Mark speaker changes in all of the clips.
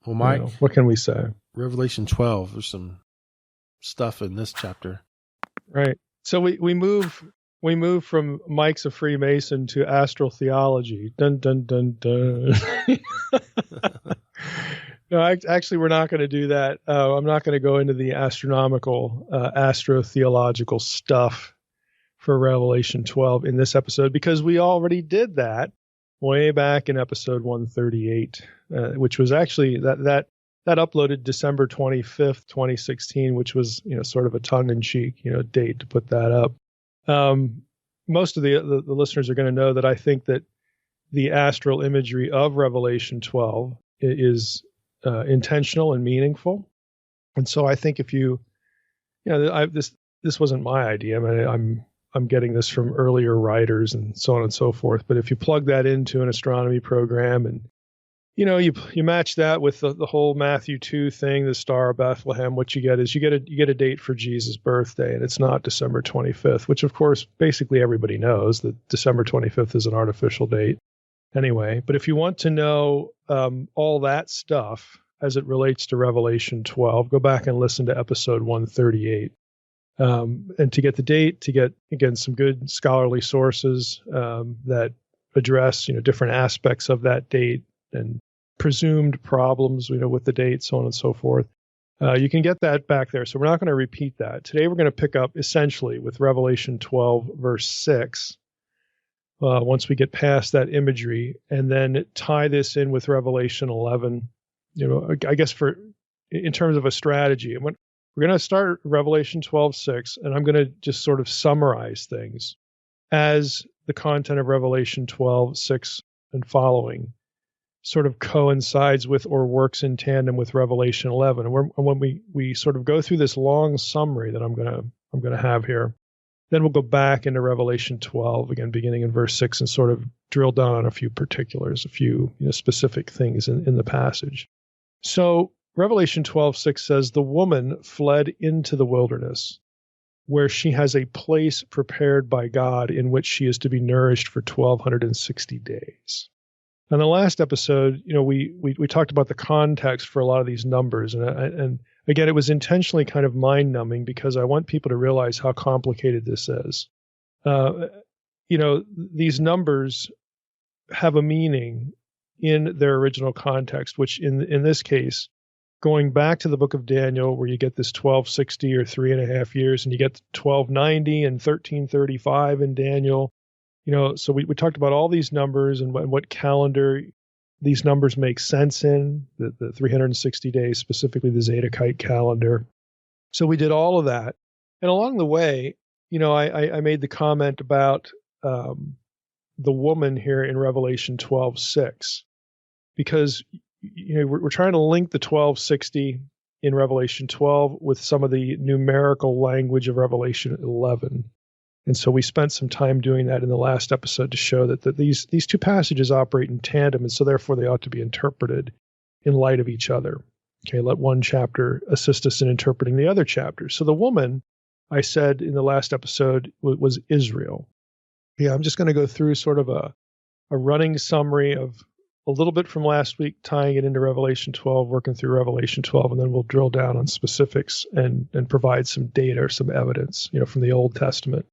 Speaker 1: Well, Mike,
Speaker 2: what can we say?
Speaker 1: Revelation 12, there's some stuff in this chapter.
Speaker 2: Right. So we move from Mike's a Freemason to Astral Theology. Dun dun dun dun. No, actually, we're not going to do that. I'm not going to go into the astronomical, astrotheological stuff for Revelation 12 in this episode, because we already did that way back in episode 138, which was actually that uploaded December 25th, 2016, which was, sort of a tongue-in-cheek, date to put that up. Most of the listeners are going to know that I think that the astral imagery of Revelation 12 is intentional and meaningful. And so I think if this wasn't my idea. I mean, I'm getting this from earlier writers and so on and so forth. But if you plug that into an astronomy program and you match that with the whole Matthew 2 thing, the Star of Bethlehem, what you get is you get a date for Jesus' birthday, and it's not December 25th, which of course basically everybody knows that December 25th is an artificial date anyway. But if you want to know all that stuff as it relates to Revelation 12, go back and listen to episode 138. And to get the date, to get, again, some good scholarly sources that address, different aspects of that date and presumed problems, with the date, so on and so forth. You can get that back there. So we're not going to repeat that. Today we're going to pick up essentially with Revelation 12, verse 6, once we get past that imagery, and then tie this in with Revelation 11, I guess in terms of a strategy. And we're going to start Revelation 12:6, and I'm going to just sort of summarize things as the content of Revelation 12:6 and following sort of coincides with or works in tandem with Revelation 11. And when we sort of go through this long summary that I'm going to have here, then we'll go back into Revelation 12 again, beginning in verse 6, and sort of drill down on a few particulars, a few specific things in the passage. So Revelation 12:6 says, "The woman fled into the wilderness, where she has a place prepared by God in which she is to be nourished for 1,260 days." In the last episode, we talked about the context for a lot of these numbers, and again, it was intentionally kind of mind-numbing because I want people to realize how complicated this is. These numbers have a meaning in their original context, which in this case, going back to the book of Daniel, where you get this 1260 or 3.5 years, and you get 1290 and 1335 in Daniel. So we talked about all these numbers and what calendar these numbers make sense in, the 360 days, specifically the Zedekite calendar. So we did all of that. And along the way, I made the comment about the woman here in Revelation 12:6, because we're trying to link the 1260 in Revelation 12 with some of the numerical language of Revelation 11. And so we spent some time doing that in the last episode to show that these two passages operate in tandem, and so therefore they ought to be interpreted in light of each other. Okay, let one chapter assist us in interpreting the other chapter. So the woman, I said in the last episode, was Israel. Yeah, I'm just going to go through sort of a running summary of a little bit from last week, tying it into Revelation 12, working through Revelation 12, and then we'll drill down on specifics and provide some data or some evidence, from the Old Testament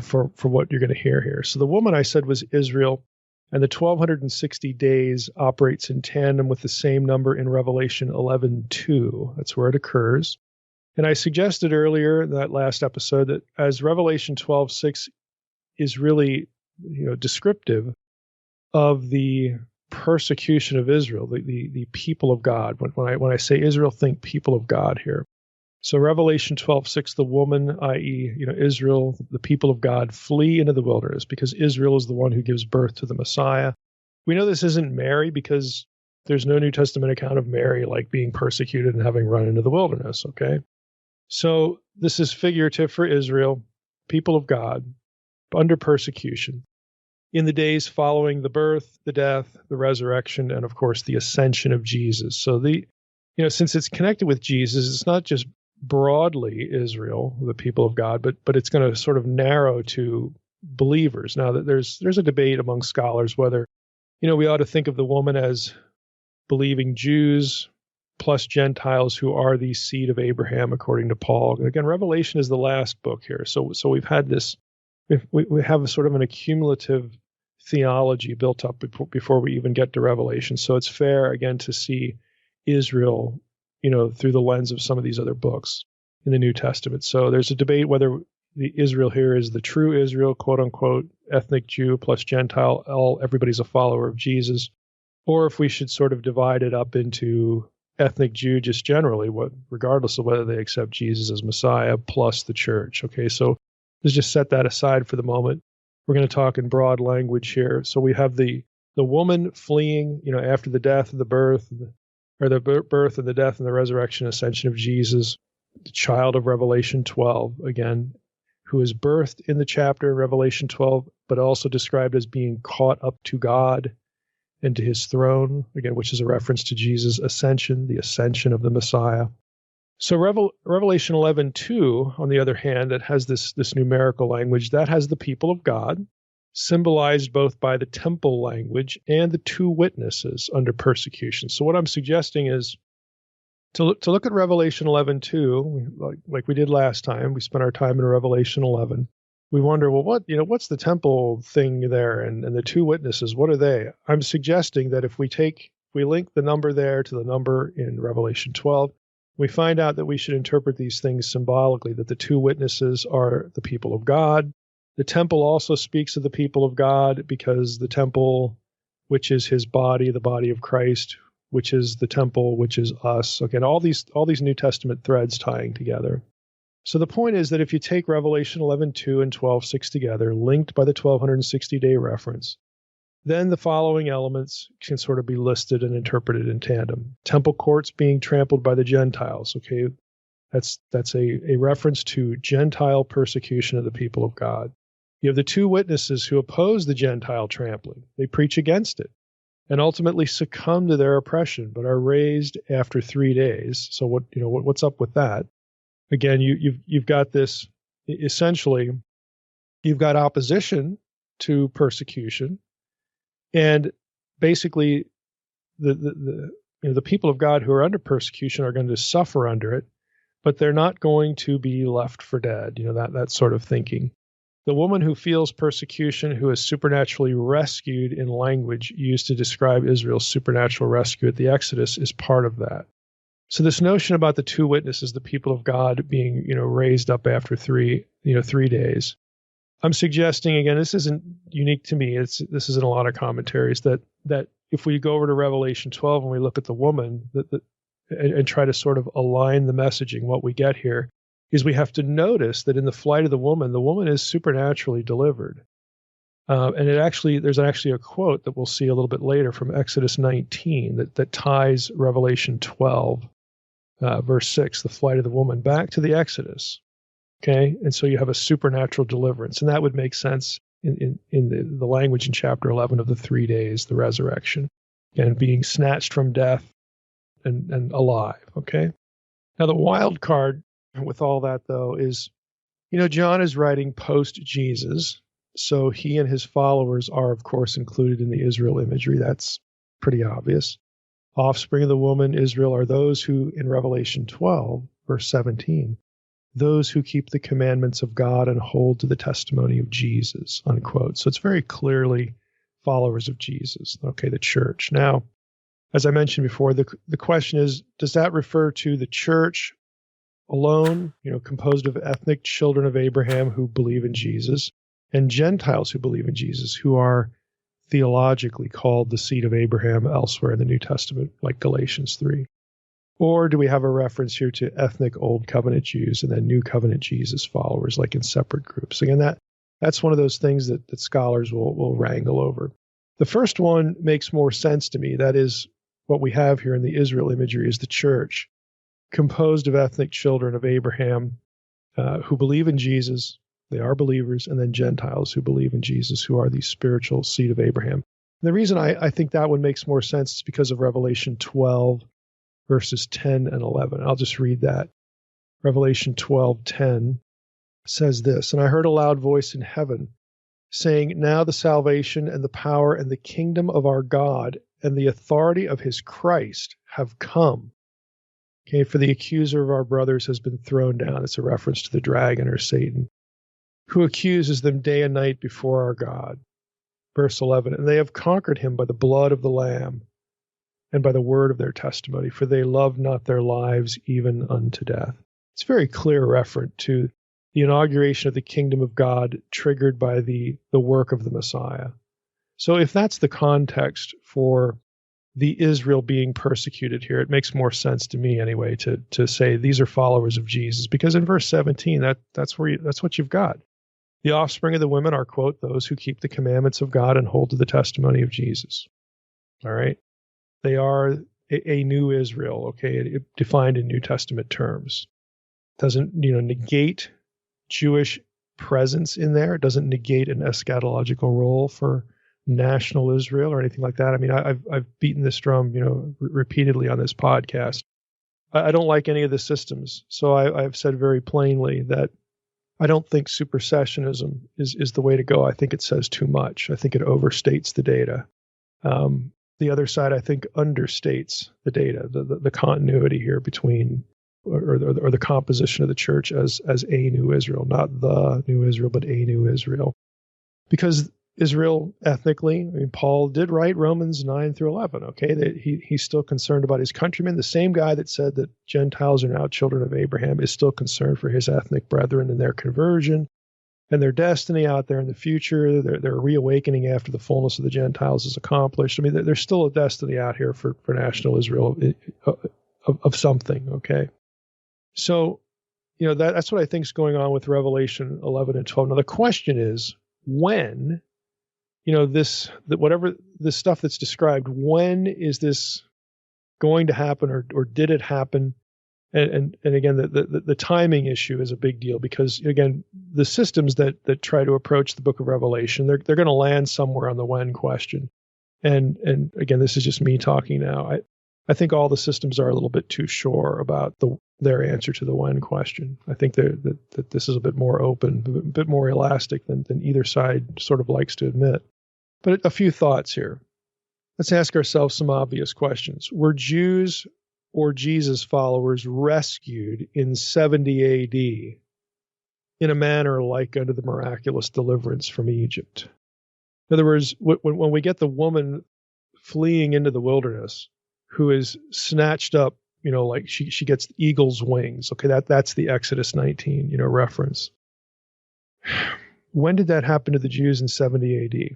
Speaker 2: for what you're going to hear here. So the woman, I said, was Israel, and the 1,260 days operates in tandem with the same number in Revelation 11:2. That's where it occurs. And I suggested earlier in that last episode that as Revelation 12:6 is really, descriptive of the persecution of Israel, the people of God. When I say Israel, think people of God here. So Revelation 12:6, the woman, i.e., Israel, the people of God, flee into the wilderness because Israel is the one who gives birth to the Messiah. We know this isn't Mary because there's no New Testament account of Mary like being persecuted and having run into the wilderness, okay? So this is figurative for Israel, people of God, under persecution in the days following the birth, the death, the resurrection, and of course the ascension of Jesus. So since it's connected with Jesus, it's not just broadly Israel, the people of God, but it's going to sort of narrow to believers. Now that there's a debate among scholars whether, we ought to think of the woman as believing Jews plus Gentiles who are the seed of Abraham, according to Paul. And again, Revelation is the last book here. So we've had this, we have a sort of an accumulative theology built up before we even get to Revelation. So it's fair, again, to see Israel, through the lens of some of these other books in the New Testament. So there's a debate whether the Israel here is the true Israel, quote unquote, ethnic Jew plus Gentile, everybody's a follower of Jesus, or if we should sort of divide it up into ethnic Jew just generally, regardless of whether they accept Jesus as Messiah, plus the church. Okay, so let's just set that aside for the moment. We're going to talk in broad language here. So we have the woman fleeing, after the death and the birth, or the birth and the death and the resurrection, ascension of Jesus, the child of Revelation 12, again, who is birthed in the chapter in Revelation 12, but also described as being caught up to God and to his throne, again, which is a reference to Jesus' ascension, the ascension of the Messiah. So Revelation 11:2, on the other hand, that has this numerical language, that has the people of God, symbolized both by the temple language and the two witnesses under persecution. So what I'm suggesting is to look at Revelation 11:2, like we did last time. We spent our time in Revelation 11. We wonder, well, what's the temple thing there, and the two witnesses? What are they? I'm suggesting that if we link the number there to the number in Revelation 12, we find out that we should interpret these things symbolically, that the two witnesses are the people of God. The temple also speaks of the people of God because the temple, which is his body, the body of Christ, which is the temple, which is us. Again, all these New Testament threads tying together. So the point is that if you take Revelation 11:2 and 12:6 together, linked by the 1260-day reference, then the following elements can sort of be listed and interpreted in tandem. Temple courts being trampled by the Gentiles. Okay, that's a reference to Gentile persecution of the people of God. You have the two witnesses who oppose the Gentile trampling. They preach against it and ultimately succumb to their oppression, but are raised after 3 days. So what's up with that? Again, you've got this, essentially, you've got opposition to persecution, and basically the people of God who are under persecution are going to suffer under it, but they're not going to be left for dead. That sort of thinking. The woman who feels persecution, who is supernaturally rescued in language used to describe Israel's supernatural rescue at the Exodus, is part of that. So this notion about the two witnesses, the people of God, being raised up after 3 days, I'm suggesting, again, this isn't unique to me. This is in a lot of commentaries, that if we go over to Revelation 12 and we look at the woman and try to sort of align the messaging, what we get here is we have to notice that in the flight of the woman is supernaturally delivered. And there's actually a quote that we'll see a little bit later from Exodus 19 that ties Revelation 12, verse 6, the flight of the woman, back to the Exodus. Okay, and so you have a supernatural deliverance, and that would make sense in the language in chapter 11 of the 3 days, the resurrection, and being snatched from death and alive. Okay, now the wild card with all that, though, is John is writing post Jesus, so he and his followers are, of course, included in the Israel imagery. That's pretty obvious. Offspring of the woman, Israel, are those who, in Revelation 12, verse 17, those who keep the commandments of God and hold to the testimony of Jesus, unquote. So it's very clearly followers of Jesus, okay, the church. Now, as I mentioned before, the question is, does that refer to the church alone, composed of ethnic children of Abraham who believe in Jesus, and Gentiles who believe in Jesus, who are theologically called the seed of Abraham elsewhere in the New Testament, like Galatians 3? Or do we have a reference here to ethnic Old Covenant Jews and then New Covenant Jesus followers, like in separate groups? Again, that's one of those things that scholars will wrangle over. The first one makes more sense to me. That is, what we have here in the Israel imagery is the church, composed of ethnic children of Abraham who believe in Jesus. They are believers, and then Gentiles who believe in Jesus, who are the spiritual seed of Abraham. And the reason I think that one makes more sense is because of Revelation 12, verses 10 and 11. I'll just read that. Revelation 12:10 says this, "And I heard a loud voice in heaven, saying, Now the salvation and the power and the kingdom of our God and the authority of his Christ have come. Okay, for the accuser of our brothers has been thrown down. It's a reference to the dragon or Satan, who accuses them day and night before our God. Verse 11, and they have conquered him by the blood of the Lamb and by the word of their testimony, for they loved not their lives even unto death. It's a very clear reference to the inauguration of the kingdom of God triggered by the work of the Messiah. So if that's the context for the Israel being persecuted here, it makes more sense to me anyway to say these are followers of Jesus, because in verse 17 that's what you've got. The offspring of the women are, quote, those who keep the commandments of God and hold to the testimony of Jesus. All right. They are a new Israel, okay, defined in New Testament terms. Doesn't, negate Jewish presence in there. It doesn't negate an eschatological role for national Israel or anything like that. I mean, I've beaten this drum, repeatedly on this podcast. I don't like any of the systems. So I've said very plainly that I don't think supersessionism is the way to go. I think it says too much. I think it overstates the data. The other side, I think, understates the data, the continuity here between, or the composition of the church as a new Israel, not the new Israel, but a new Israel. Because Israel ethnically, I mean, Paul did write Romans 9 through 11, okay? That he's still concerned about his countrymen. The same guy that said that Gentiles are now children of Abraham is still concerned for his ethnic brethren and their conversion and their destiny out there in the future. They're reawakening after the fullness of the Gentiles is accomplished. I mean, there's still a destiny out here for national Israel of something, okay? So, that's what I think is going on with Revelation 11 and 12. Now, the question is, when, whatever this stuff that's described, when is this going to happen, or did it happen? And again, the timing issue is a big deal, because again, the systems that try to approach the book of Revelation, they're going to land somewhere on the when question. And again, this is just me talking now. I think all the systems are a little bit too sure about their answer to the when question. I think that this is a bit more open, a bit more elastic than either side sort of likes to admit. But a few thoughts here. Let's ask ourselves some obvious questions. Were Jews or Jesus followers rescued in 70 AD in a manner like unto the miraculous deliverance from Egypt? In other words, when we get the woman fleeing into the wilderness, who is snatched up, like she gets eagle's wings. Okay, that's the Exodus 19, reference. When did that happen to the Jews in 70 AD?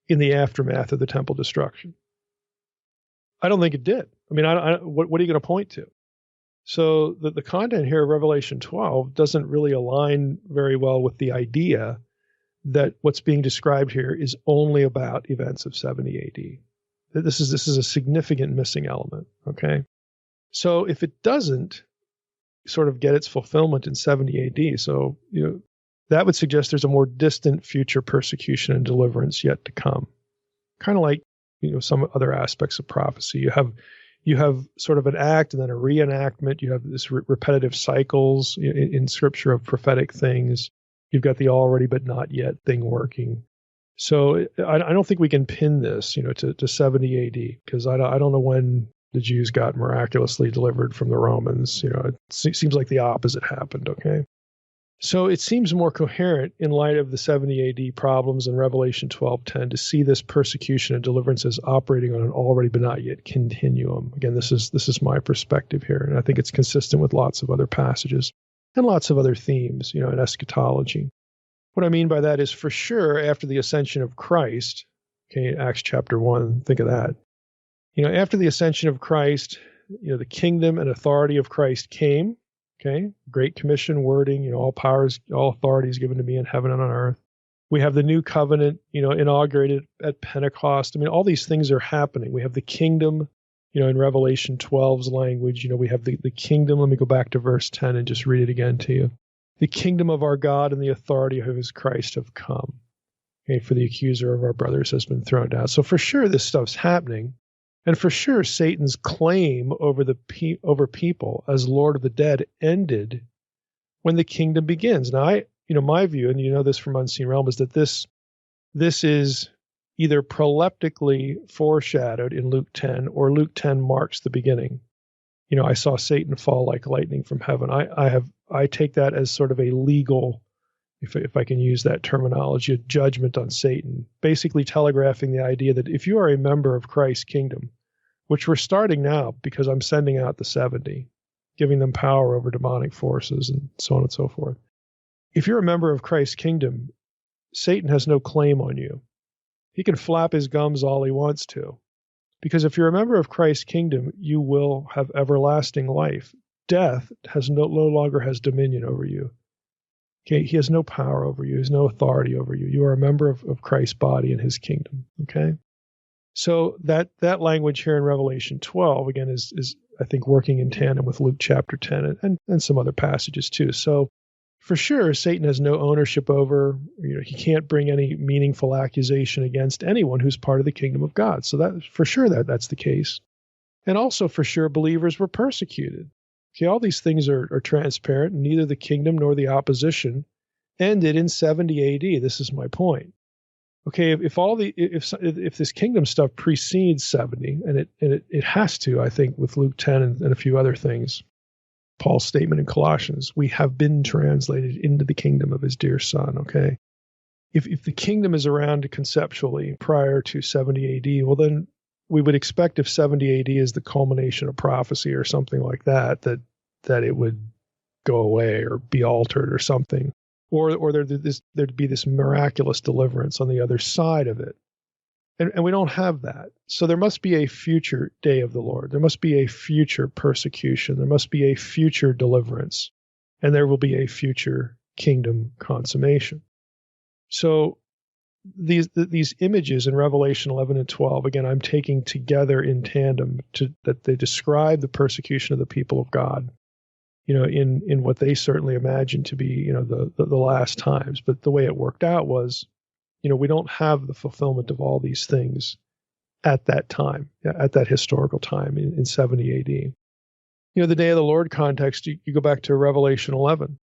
Speaker 2: In the aftermath of the temple destruction? I don't think it did. I mean, what are you going to point to? So the content here of Revelation 12 doesn't really align very well with the idea that what's being described here is only about events of 70 AD. This is a significant missing element, okay? So if it doesn't sort of get its fulfillment in 70 AD, so, that would suggest there's a more distant future persecution and deliverance yet to come. Kind of like, some other aspects of prophecy. You have sort of an act and then a reenactment. You have this repetitive cycles in scripture of prophetic things. You've got the already but not yet thing working. So I don't think we can pin this, to 70 AD, because I don't know when the Jews got miraculously delivered from the Romans. It seems like the opposite happened, okay? So it seems more coherent in light of the 70 AD problems in Revelation 12:10 to see this persecution and deliverance as operating on an already but not yet continuum. Again, this is my perspective here, and I think it's consistent with lots of other passages and lots of other themes, in eschatology. What I mean by that is, for sure, after the ascension of Christ, okay, Acts chapter 1, think of that. After the ascension of Christ, the kingdom and authority of Christ came. Okay, Great Commission wording, all powers, all authorities given to me in heaven and on earth. We have the new covenant, inaugurated at Pentecost. I mean, all these things are happening. We have the kingdom, in Revelation 12's language, we have the kingdom. Let me go back to verse 10 and just read it again to you. The kingdom of our God and the authority of his Christ have come. Okay, for the accuser of our brothers has been thrown down. So for sure, this stuff's happening. And for sure, Satan's claim over people as Lord of the dead ended when the kingdom begins. Now, my view, and this from Unseen Realm, is that this is either proleptically foreshadowed in Luke 10, or Luke 10 marks the beginning. I saw Satan fall like lightning from heaven. I take that as sort of a legal, if I can use that terminology, a judgment on Satan, basically telegraphing the idea that if you are a member of Christ's kingdom, which we're starting now because I'm sending out the 70, giving them power over demonic forces and so on and so forth. If you're a member of Christ's kingdom, Satan has no claim on you. He can flap his gums all he wants to. Because if you're a member of Christ's kingdom, you will have everlasting life. Death no longer has dominion over you. Okay, he has no power over you. He has no authority over you. You are a member of Christ's body and his kingdom. Okay? So that language here in Revelation 12, again, is I think working in tandem with Luke chapter 10 and some other passages too. So for sure, Satan has no ownership over, he can't bring any meaningful accusation against anyone who's part of the kingdom of God. So that for sure that's the case. And also for sure, believers were persecuted. Okay, all these things are transparent, and neither the kingdom nor the opposition ended in 70 AD. This is my point. Okay, if this kingdom stuff precedes 70, and it has to, I think, with Luke 10 and a few other things, Paul's statement in Colossians, we have been translated into the kingdom of his dear son, okay? If the kingdom is around conceptually prior to 70 AD, well then we would expect if 70 AD is the culmination of prophecy or something like that it would go away or be altered or something. Or there'd be this miraculous deliverance on the other side of it. And we don't have that. So there must be a future day of the Lord. There must be a future persecution. There must be a future deliverance. And there will be a future kingdom consummation. So these images in Revelation 11 and 12, again, I'm taking together in tandem that they describe the persecution of the people of God, in what they certainly imagined to be, the last times. But the way it worked out was, we don't have the fulfillment of all these things at that time, at that historical time in 70 AD. The day of the Lord context, you go back to Revelation 11,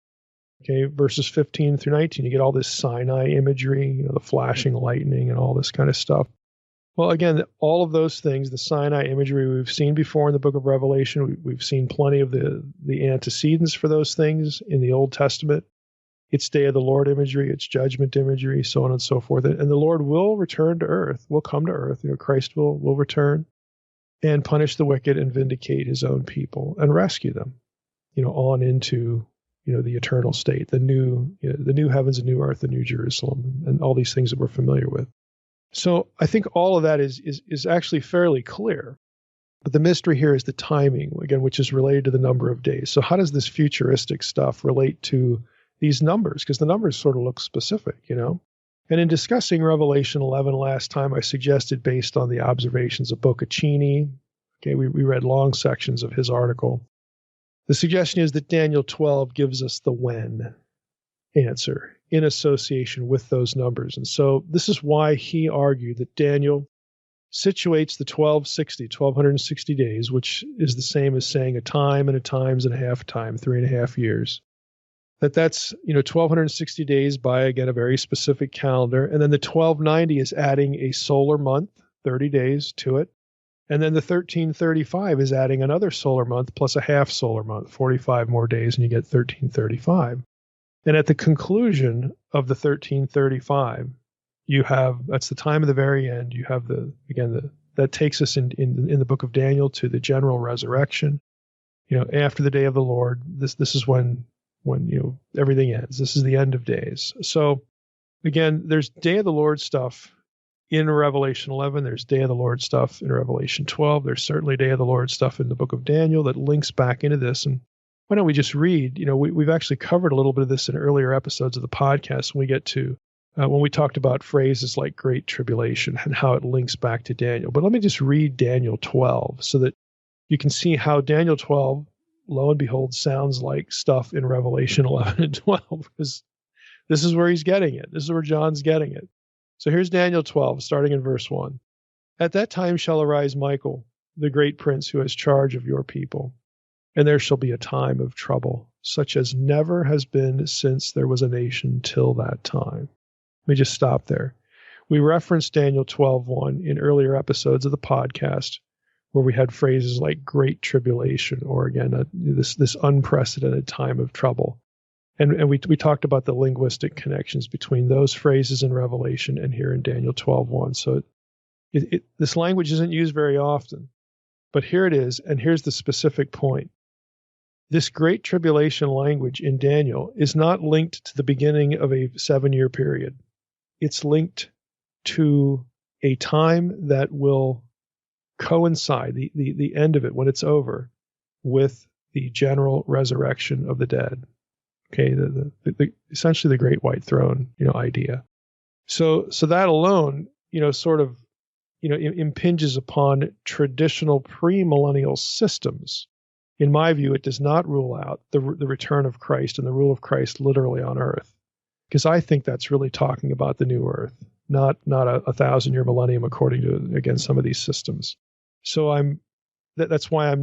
Speaker 2: okay, verses 15 through 19, you get all this Sinai imagery, the flashing lightning and all this kind of stuff. Well, again, all of those things, the Sinai imagery we've seen before in the book of Revelation, we've seen plenty of the antecedents for those things in the Old Testament. It's day of the Lord imagery, it's judgment imagery, so on and so forth. And the Lord will return to earth, will come to earth. Christ will return and punish the wicked and vindicate his own people and rescue them, on into, the eternal state, the new heavens and new earth, the new Jerusalem, and all these things that we're familiar with. So I think all of that is actually fairly clear. But the mystery here is the timing, again, which is related to the number of days. So how does this futuristic stuff relate to these numbers? Because the numbers sort of look specific, And in discussing Revelation 11 last time, I suggested, based on the observations of Boccaccini, okay, we read long sections of his article. The suggestion is that Daniel 12 gives us the when answer in association with those numbers. And so this is why he argued that Daniel situates the 1260 days, which is the same as saying a time and a times and a half time, 3.5 years. That's 1260 days by, again, a very specific calendar. And then the 1290 is adding a solar month, 30 days to it. And then the 1335 is adding another solar month plus a half solar month, 45 more days, and you get 1335. And at the conclusion of the 1335, you have, that's the time of the very end, you have that takes us in the book of Daniel to the general resurrection. After the day of the Lord, this is when everything ends. This is the end of days. So again, there's day of the Lord stuff in Revelation 11. There's day of the Lord stuff in Revelation 12. There's certainly day of the Lord stuff in the book of Daniel that links back into this. And why don't we just read? We've actually covered a little bit of this in earlier episodes of the podcast when we get to when we talked about phrases like Great Tribulation and how it links back to Daniel. But let me just read Daniel 12 so that you can see how Daniel 12, lo and behold, sounds like stuff in Revelation 11 and 12, because this is where he's getting it. This is where John's getting it. So here's Daniel 12, starting in verse 1. At that time shall arise Michael, the great prince who has charge of your people, and there shall be a time of trouble, such as never has been since there was a nation till that time. Let me just stop there. We referenced Daniel 12:1 in earlier episodes of the podcast, where we had phrases like great tribulation, or again, this unprecedented time of trouble. And we talked about the linguistic connections between those phrases in Revelation and here in Daniel 12:1. So this language isn't used very often, but here it is, and here's the specific point. This great tribulation language in Daniel is not linked to the beginning of a 7-year period. It's linked to a time that will coincide, the end of it, when it's over, with the general resurrection of the dead. Okay, essentially the great white throne, idea. So that alone, sort of, impinges upon traditional premillennial systems. In my view, it does not rule out the return of Christ and the rule of Christ literally on earth, because I think that's really talking about the new earth, not a 1,000-year millennium according to, again, some of these systems. So that's why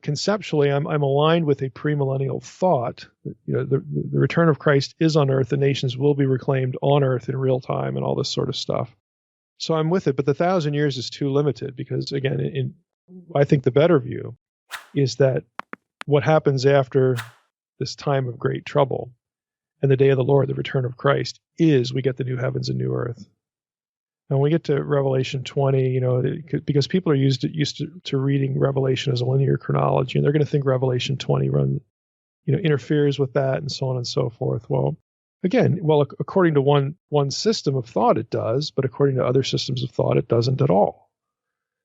Speaker 2: conceptually I'm aligned with a premillennial thought. The return of Christ is on earth. The nations will be reclaimed on earth in real time and all this sort of stuff. So I'm with it, but the 1,000 years is too limited because, again, I think the better view is that what happens after this time of great trouble and the day of the Lord, the return of Christ, is we get the new heavens and new earth. And when we get to Revelation 20, because people are used to reading Revelation as a linear chronology, and they're going to think Revelation 20 interferes with that and so on and so forth. Well, again, according to one system of thought, it does, but according to other systems of thought, it doesn't at all.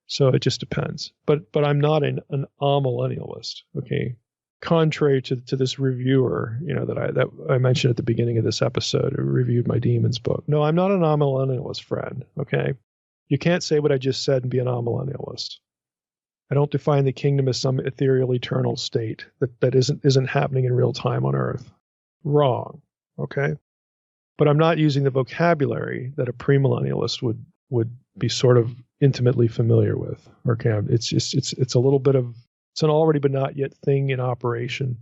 Speaker 2: So it just depends. But I'm not an amillennialist, okay? Contrary to this reviewer, that I mentioned at the beginning of this episode, who reviewed my Demons book. No, I'm not an amillennialist, friend, okay? You can't say what I just said and be an amillennialist. I don't define the kingdom as some ethereal, eternal state that isn't happening in real time on earth. Wrong, okay? But I'm not using the vocabulary that a premillennialist would be sort of intimately familiar with. Okay, it's a little bit of, it's an already but not yet thing in operation,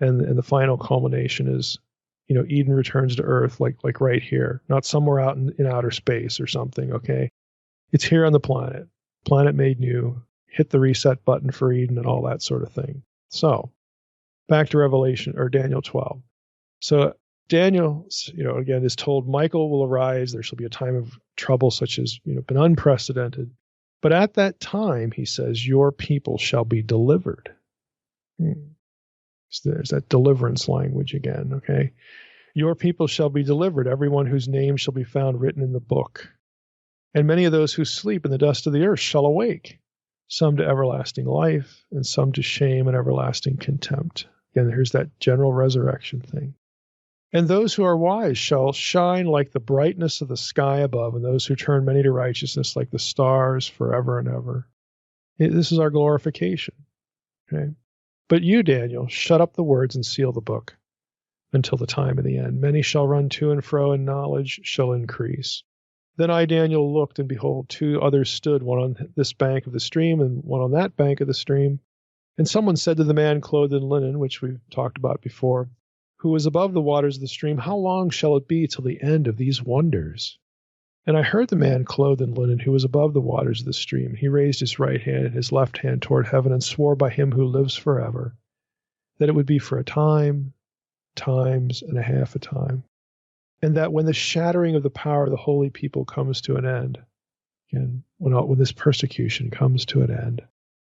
Speaker 2: and the final culmination is, Eden returns to earth, like right here, not somewhere out in outer space or something. Okay, it's here on the planet made new. Hit the reset button for Eden and all that sort of thing. So back to Revelation or Daniel 12. So Daniel, again, is told Michael will arise. There shall be a time of trouble such as, been unprecedented. But at that time, he says, your people shall be delivered. So there's that deliverance language again, okay? Your people shall be delivered, everyone whose name shall be found written in the book. And many of those who sleep in the dust of the earth shall awake, some to everlasting life, and some to shame and everlasting contempt. Again, here's that general resurrection thing. And those who are wise shall shine like the brightness of the sky above, and those who turn many to righteousness like the stars forever and ever. This is our glorification. Okay? But you, Daniel, shut up the words and seal the book until the time of the end. Many shall run to and fro, and knowledge shall increase. Then I, Daniel, looked, and behold, 2 others stood, one on this bank of the stream and one on that bank of the stream. And someone said to the man clothed in linen, which we've talked about before, who was above the waters of the stream, how long shall it be till the end of these wonders? And I heard the man clothed in linen, who was above the waters of the stream. He raised his right hand and his left hand toward heaven, and swore by him who lives forever, that it would be for a time, times, and a half a time, and that when the shattering of the power of the holy people comes to an end, again, when this persecution comes to an end,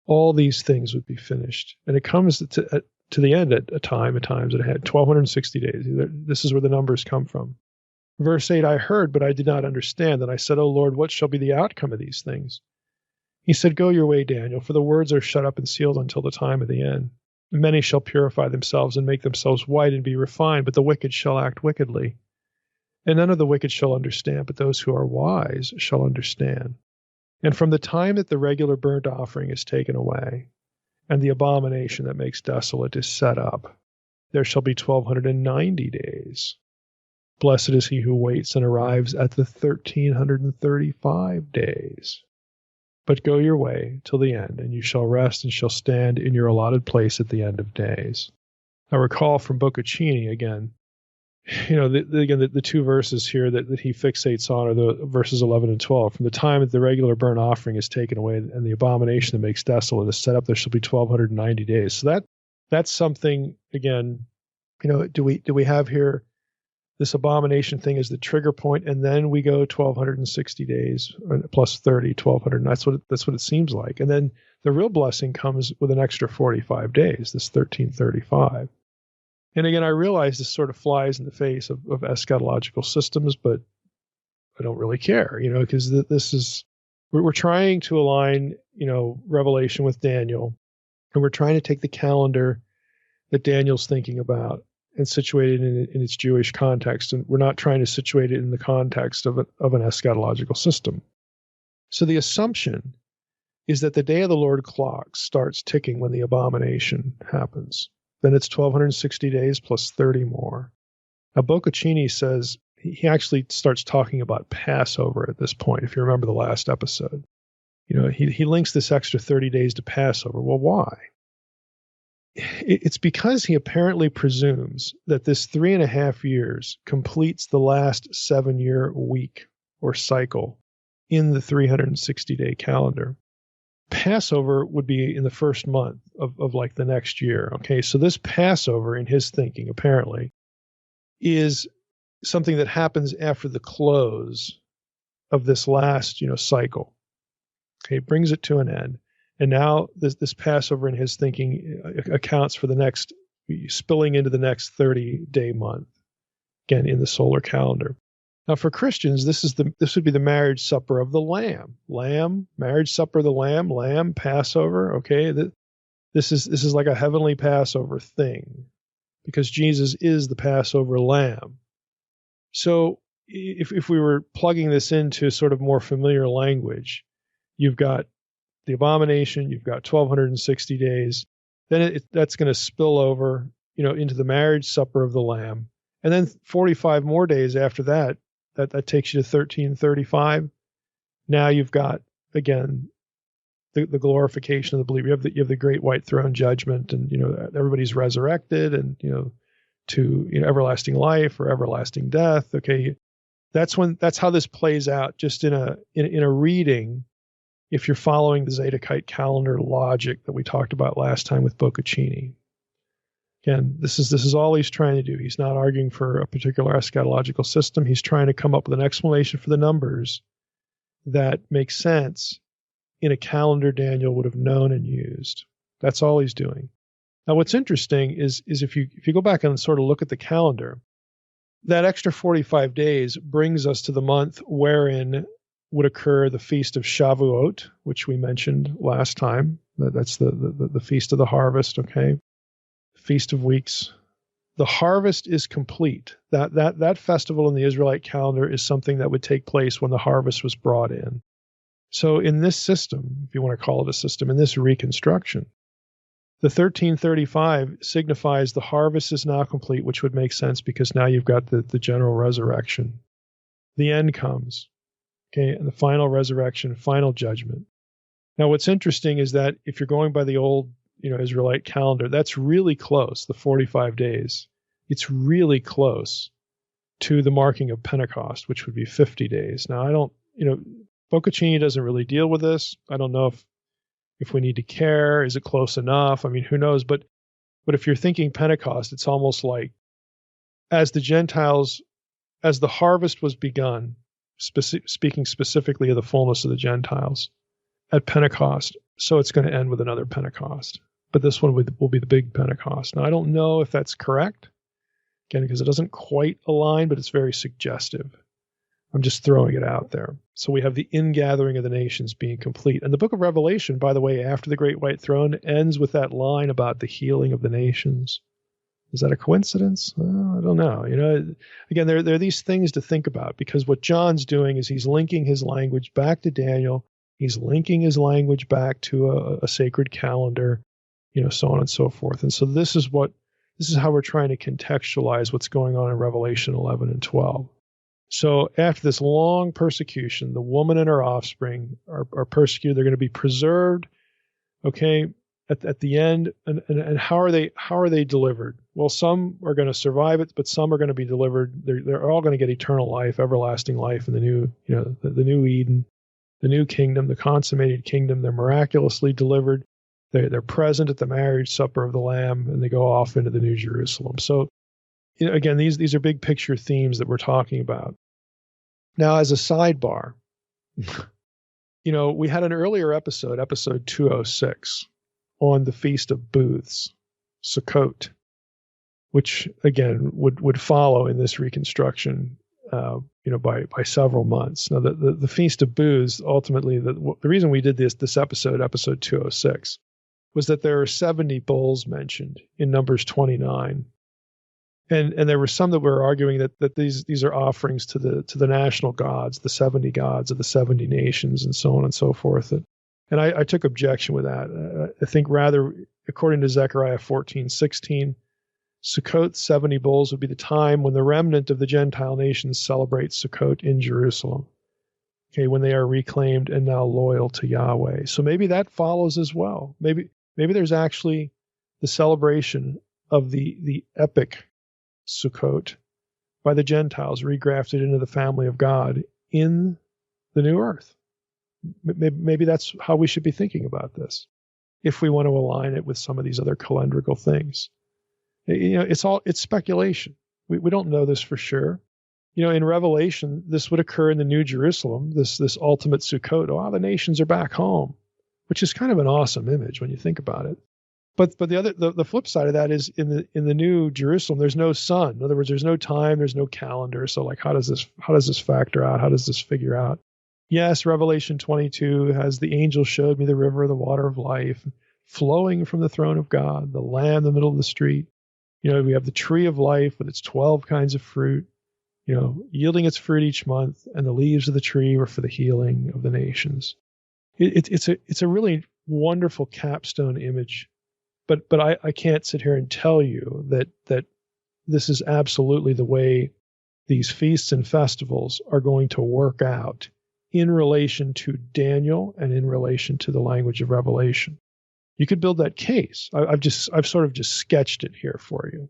Speaker 2: all these things would be finished. And it comes to the end at a time, at times, it had 1,260 days. This is where the numbers come from. Verse 8, I heard, but I did not understand. And I said, O Lord, what shall be the outcome of these things? He said, go your way, Daniel, for the words are shut up and sealed until the time of the end. Many shall purify themselves and make themselves white and be refined, but the wicked shall act wickedly. And none of the wicked shall understand, but those who are wise shall understand. And from the time that the regular burnt offering is taken away, and the abomination that makes desolate is set up, there shall be 1,290 days. Blessed is he who waits and arrives at the 1,335 days. But go your way till the end, and you shall rest and shall stand in your allotted place at the end of days. I recall from Boccaccini again, the two verses here that he fixates on are the verses 11 and 12. From the time that the regular burnt offering is taken away and the abomination that makes desolate is set up, there shall be 1,290 days. So that's something, again, do we have here this abomination thing as the trigger point, and then we go 1,260 days plus 30, 1,200. That's what it seems like. And then the real blessing comes with an extra 45 days, this 1,335. And again, I realize this sort of flies in the face of eschatological systems, but I don't really care, because we're trying to align, Revelation with Daniel, and we're trying to take the calendar that Daniel's thinking about and situate it in its Jewish context, and we're not trying to situate it in the context of an eschatological system. So the assumption is that the day of the Lord clock starts ticking when the abomination happens. Then it's 1,260 days plus 30 more. Now, Boccaccini says he actually starts talking about Passover at this point, if you remember the last episode. He links this extra 30 days to Passover. Well, why? It's because he apparently presumes that this 3.5 years completes the last 7-year week or cycle in the 360-day calendar. Passover would be in the first month of like the next year. Okay, so this Passover, in his thinking, apparently, is something that happens after the close of this last, cycle. Okay, brings it to an end. And now this Passover, in his thinking, accounts for the next, spilling into the next 30-day month, again, in the solar calendar. Now, for Christians, this would be the marriage supper of the Lamb, marriage supper of the Lamb, Passover. Okay, this is like a heavenly Passover thing, because Jesus is the Passover Lamb. So, if we were plugging this into sort of more familiar language, you've got the abomination, you've got 1,260 days, then that's going to spill over, into the marriage supper of the Lamb, and then 45 more days after that. That takes you to 1,335. Now you've got, again, the glorification of the believer. You have the great white throne judgment, and everybody's resurrected, and to everlasting life or everlasting death. Okay, that's how this plays out. Just in a reading, if you're following the Zadokite calendar logic that we talked about last time with Boccaccini. Again, this is all he's trying to do. He's not arguing for a particular eschatological system. He's trying to come up with an explanation for the numbers that makes sense in a calendar Daniel would have known and used. That's all he's doing. Now, what's interesting is if you go back and sort of look at the calendar, that extra 45 days brings us to the month wherein would occur the Feast of Shavuot, which we mentioned last time. That's the Feast of the Harvest, okay? Feast of Weeks. The harvest is complete. That festival in the Israelite calendar is something that would take place when the harvest was brought in. So in this system, if you want to call it a system, in this reconstruction, the 1335 signifies the harvest is now complete, which would make sense because now you've got the general resurrection. The end comes, okay, and the final resurrection, final judgment. Now, what's interesting is that if you're going by the old Israelite calendar, that's really close, the 45 days. It's really close to the marking of Pentecost, which would be 50 days. Now, Boccaccini doesn't really deal with this. I don't know if we need to care. Is it close enough? I mean, who knows? But if you're thinking Pentecost, it's almost like as the harvest was begun, speaking specifically of the fullness of the Gentiles at Pentecost, so it's going to end with another Pentecost. But this one will be the big Pentecost. Now, I don't know if that's correct, again, because it doesn't quite align, but it's very suggestive. I'm just throwing it out there. So we have the ingathering of the nations being complete. And the book of Revelation, by the way, after the great white throne, ends with that line about the healing of the nations. Is that a coincidence? I don't know. Again, there are these things to think about, because what John's doing is he's linking his language back to Daniel. He's linking his language back to a sacred calendar, so on and so forth. And so this is how we're trying to contextualize what's going on in Revelation 11 and 12. So after this long persecution, the woman and her offspring are persecuted. They're going to be preserved, okay, at the end. And how are they delivered? Well, some are going to survive it, but some are going to be delivered. They're all going to get eternal life, everlasting life in the new, the new Eden, the new kingdom, the consummated kingdom. They're miraculously delivered. They're present at the marriage supper of the Lamb, and they go off into the New Jerusalem. So, again, these are big picture themes that we're talking about. Now, as a sidebar, we had an earlier episode 206, on the Feast of Booths, Sukkot, which again would follow in this reconstruction, by several months. Now, the Feast of Booths, ultimately, the reason we did this episode 206, was that there are 70 bulls mentioned in Numbers 29, and there were some that were arguing that these are offerings to the national gods, the 70 gods of the 70 nations, and so on and so forth. And I took objection with that. I think rather, according to Zechariah 14:16, Sukkot 70 bulls would be the time when the remnant of the Gentile nations celebrates Sukkot in Jerusalem. Okay, when they are reclaimed and now loyal to Yahweh. So maybe that follows as well. Maybe there's actually the celebration of the epic Sukkot by the Gentiles regrafted into the family of God in the new earth. Maybe that's how we should be thinking about this, if we want to align it with some of these other calendrical things. It's speculation. We don't know this for sure. In Revelation, this would occur in the New Jerusalem, this ultimate Sukkot. Oh, the nations are back home, which is kind of an awesome image when you think about it. But the flip side of that is in the New Jerusalem, there's no sun. In other words, there's no time, there's no calendar. So how does this factor out? How does this figure out? Yes, Revelation 22 has the angel showed me the river of the water of life flowing from the throne of God, the Lamb in the middle of the street. We have the tree of life with its 12 kinds of fruit, yielding its fruit each month, and the leaves of the tree were for the healing of the nations. It's a really wonderful capstone image, but I can't sit here and tell you that this is absolutely the way these feasts and festivals are going to work out in relation to Daniel and in relation to the language of Revelation. You could build that case. I've sort of just sketched it here for you.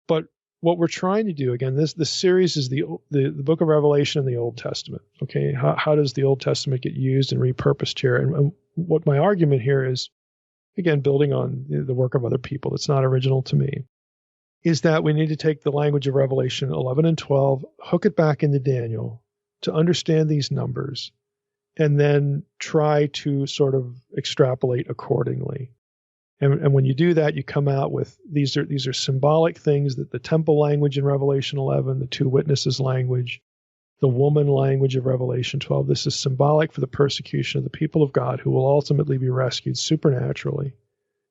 Speaker 2: But what we're trying to do, again, this series is the book of Revelation in the Old Testament. Okay, how does the Old Testament get used and repurposed here? And what my argument here is, again, building on the work of other people, it's not original to me, is that we need to take the language of Revelation 11 and 12, hook it back into Daniel to understand these numbers, and then try to sort of extrapolate accordingly. And when you do that, you come out with these are symbolic things, that the temple language in Revelation 11, the two witnesses language, the woman language of Revelation 12. This is symbolic for the persecution of the people of God who will ultimately be rescued supernaturally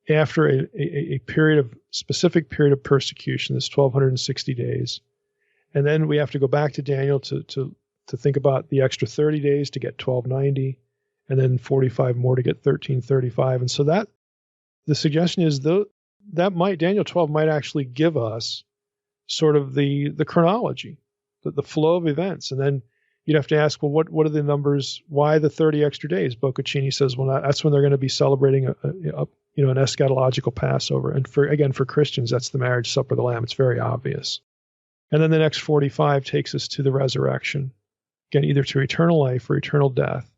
Speaker 2: after a specific period of persecution, this 1,260 days. And then we have to go back to Daniel to think about the extra 30 days to get 1,290, and then 45 more to get 1,335. And so that the suggestion is Daniel 12 might actually give us sort of the chronology, the flow of events. And then you'd have to ask, well, what are the numbers? Why the 30 extra days? Boccaccini says, well, that's when they're going to be celebrating an eschatological Passover. And for Christians, that's the marriage supper of the Lamb. It's very obvious. And then the next 45 takes us to the resurrection, again, either to eternal life or eternal death.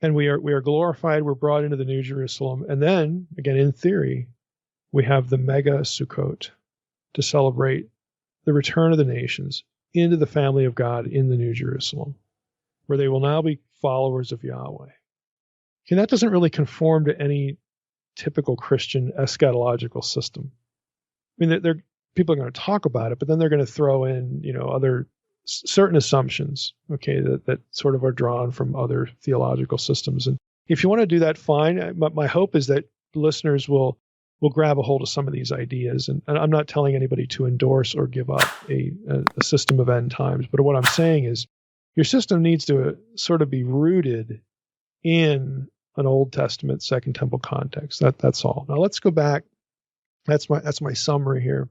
Speaker 2: And we are glorified, we're brought into the New Jerusalem. And then, again, in theory, we have the mega Sukkot to celebrate the return of the nations into the family of God in the New Jerusalem, where they will now be followers of Yahweh. Okay, that doesn't really conform to any typical Christian eschatological system. I mean, people are going to talk about it, but then they're going to throw in, other certain assumptions, okay, that sort of are drawn from other theological systems. And if you want to do that, fine. My hope is that listeners will grab a hold of some of these ideas. And I'm not telling anybody to endorse or give up a system of end times. But what I'm saying is your system needs to sort of be rooted in an Old Testament Second Temple context. That's all. Now let's go back. That's my summary here.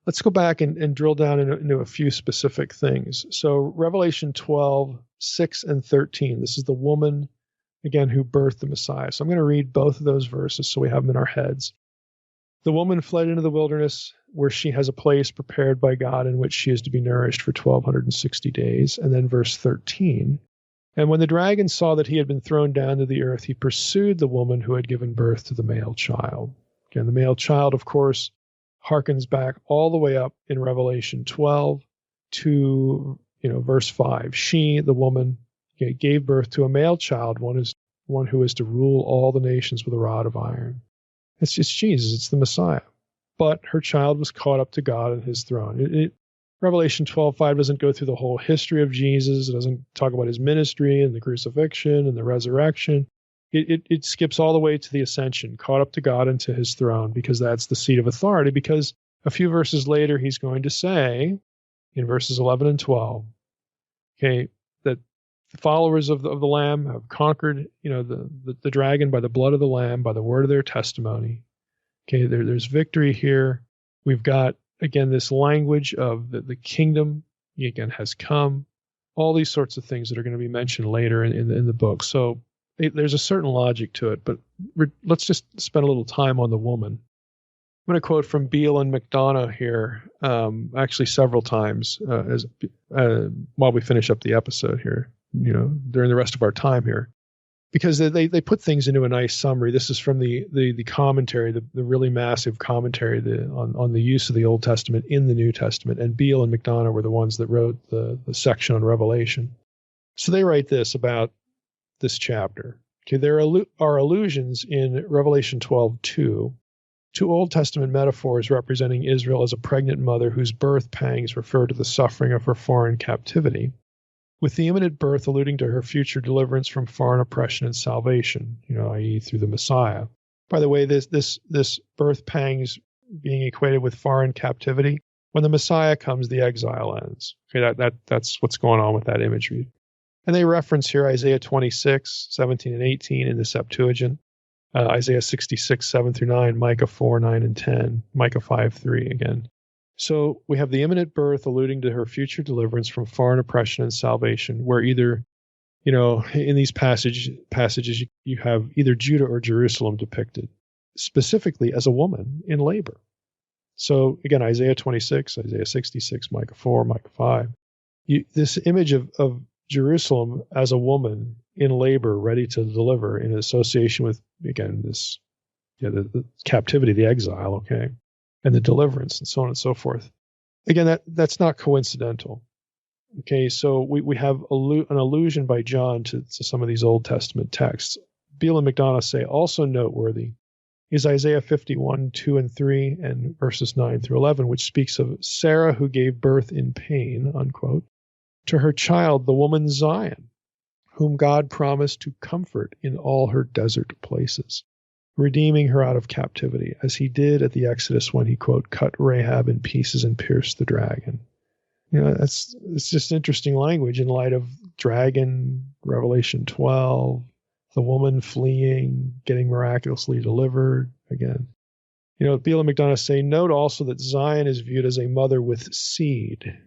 Speaker 2: Let's go back and drill down into a few specific things. So Revelation 12, 6 and 13. This is the woman, again, who birthed the Messiah. So I'm going to read both of those verses so we have them in our heads. The woman fled into the wilderness, where she has a place prepared by God in which she is to be nourished for 1,260 days. And then verse 13. And when the dragon saw that he had been thrown down to the earth, he pursued the woman who had given birth to the male child. Again, the male child, of course, harkens back all the way up in Revelation 12 to verse 5. She, the woman, gave birth to a male child, one who is to rule all the nations with a rod of iron. It's Jesus. It's the Messiah. But her child was caught up to God and his throne. Revelation 12:5 doesn't go through the whole history of Jesus. It doesn't talk about his ministry and the crucifixion and the resurrection. It skips all the way to the ascension, caught up to God and to his throne, because that's the seat of authority. Because a few verses later, he's going to say, in verses 11 and 12, that the followers of the Lamb have conquered, the dragon by the blood of the Lamb, by the word of their testimony. There's victory here. We've got, again, this language of the kingdom, again, has come. All these sorts of things that are going to be mentioned later in the book. So there's a certain logic to it, but let's just spend a little time on the woman. I'm going to quote from Beale and McDonough here, actually several times while we finish up the episode here, during the rest of our time here, because they put things into a nice summary. This is from the commentary, the really massive commentary on the use of the Old Testament in the New Testament. And Beale and McDonough were the ones that wrote the section on Revelation. So they write this about this chapter. There are allusions in Revelation 12:2 to Old Testament metaphors representing Israel as a pregnant mother whose birth pangs refer to the suffering of her foreign captivity, with the imminent birth alluding to her future deliverance from foreign oppression and salvation, i.e. through the Messiah. By the way, this birth pangs being equated with foreign captivity, when the Messiah comes, the exile ends. That's what's going on with that imagery. And they reference here Isaiah 26:17 and 18 in the Septuagint, Isaiah 66:7-9, Micah 4:9 and 10, Micah 5:3 again. So we have the imminent birth alluding to her future deliverance from foreign oppression and salvation, where either, in these passages, you have either Judah or Jerusalem depicted, specifically as a woman in labor. So again, Isaiah 26, Isaiah 66, Micah 4, Micah 5. This image of Jerusalem as a woman in labor, ready to deliver, in association with, again, this, the captivity, the exile, and the deliverance, and so on and so forth. Again, that's not coincidental. So we have an allusion by John to some of these Old Testament texts. Beale and McDonough say also noteworthy is Isaiah 51:2 and 3, and verses 9 through 11, which speaks of Sarah who gave birth in pain, unquote, to her child, the woman Zion, whom God promised to comfort in all her desert places, redeeming her out of captivity, as he did at the Exodus when he, quote, cut Rahab in pieces and pierced the dragon. It's just interesting language in light of dragon, Revelation 12, the woman fleeing, getting miraculously delivered again. Beale and McDonough say, note also that Zion is viewed as a mother with seed.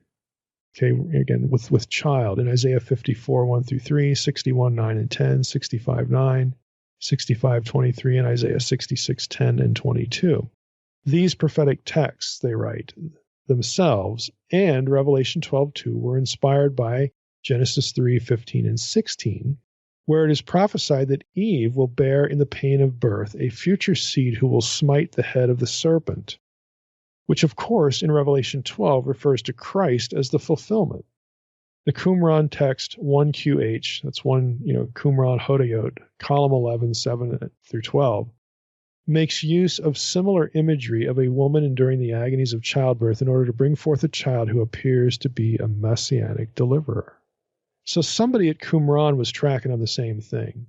Speaker 2: Again, with child in Isaiah 54:1-3, 61:9 and 10, 65:9, 65:23, and Isaiah 66:10 and 22. These prophetic texts, they write, themselves and Revelation 12:2 were inspired by Genesis 3:15 and 16, where it is prophesied that Eve will bear in the pain of birth a future seed who will smite the head of the serpent, which, of course, in Revelation 12 refers to Christ as the fulfillment. The Qumran text 1QH, that's Qumran Hodayot, column 11, 7-12, makes use of similar imagery of a woman enduring the agonies of childbirth in order to bring forth a child who appears to be a messianic deliverer. So somebody at Qumran was tracking on the same thing